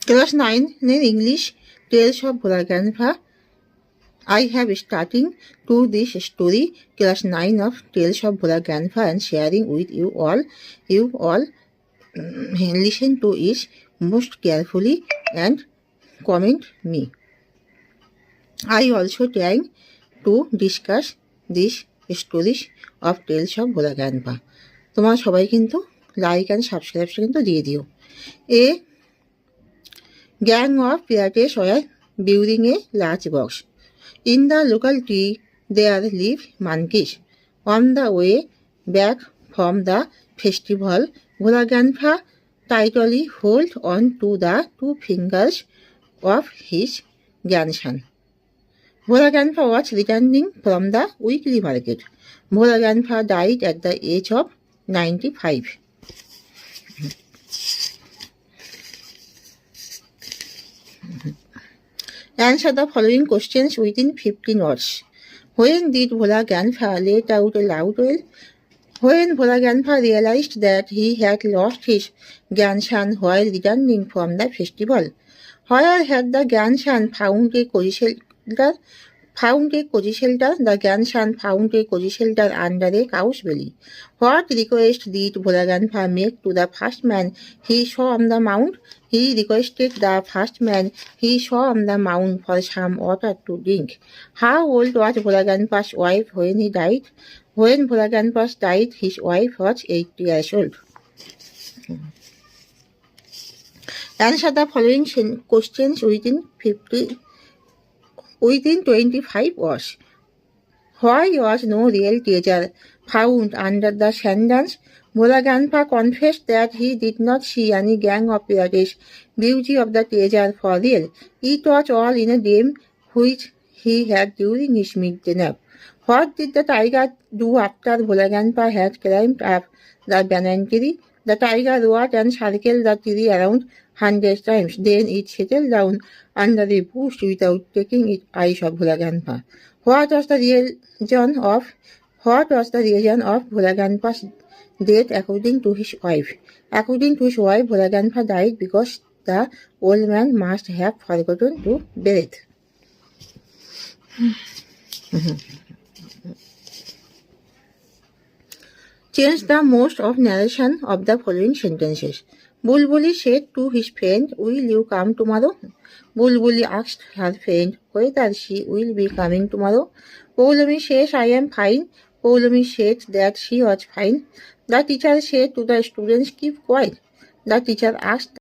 Class 9 in English, Tales of Bhola Grandpa. I have starting to this story, Class 9 of Tales of Bhola Grandpa, and sharing with you all. You all listen to it most carefully and comment me. I also trying to discuss these stories of Tales of Bhola Grandpa. তোমরা সবাই কিন্তু like and সাবস্ক্রাইবটা কিন্তু দিয়ে দিও। A gang of pirates were building a large box. In the locality, there live monkeys. On the way back from the festival, Bhola Grandpa tightly held on to the two fingers of his grandson. Bhola Grandpa was returning from the weekly market. Bhola Grandpa died at the age of 95. Answer the following questions within 15 words. When did Bhola Grandpa let out a loud wail? When Bhola Grandpa realized that he had lost his grandson while returning from the festival? Where had the grandson found a cozy shelter? The grandson found a cozy shelter under a cow's belly. What request did Bhola Grandpa make to the first man he saw on the mount? He requested the first man he saw on the mount for some water to drink. How old was Bhola Grandpa's wife when he died? When Bhola Grandpa died, his wife was 80 years old. Answer the following questions within 25 words. Why was no real treasure found under the sandals? Bhola Grandpa confessed that he did not see any gang of pirates. Beauty of the treasure for real. It was all in a dream which he had during his midday nap. What did the tiger do after Bhola Grandpa had climbed up the banana tree? The tiger roared and circled the tree around 100 times. Then it settled down under the bush without taking its eyes off Bhola Grandpa. What was the reason of Bhola Grandpa's death according to his wife? According to his wife, Bhola Grandpa died because the old man must have forgotten to breathe. Change the most of narration of the following sentences. Bulbuli said to his friend, "Will you come tomorrow?" Bulbuli asked her friend whether she will be coming tomorrow. Poulami says, "I am fine." Poulami said that she was fine. The teacher said to the students, "Keep quiet." The teacher asked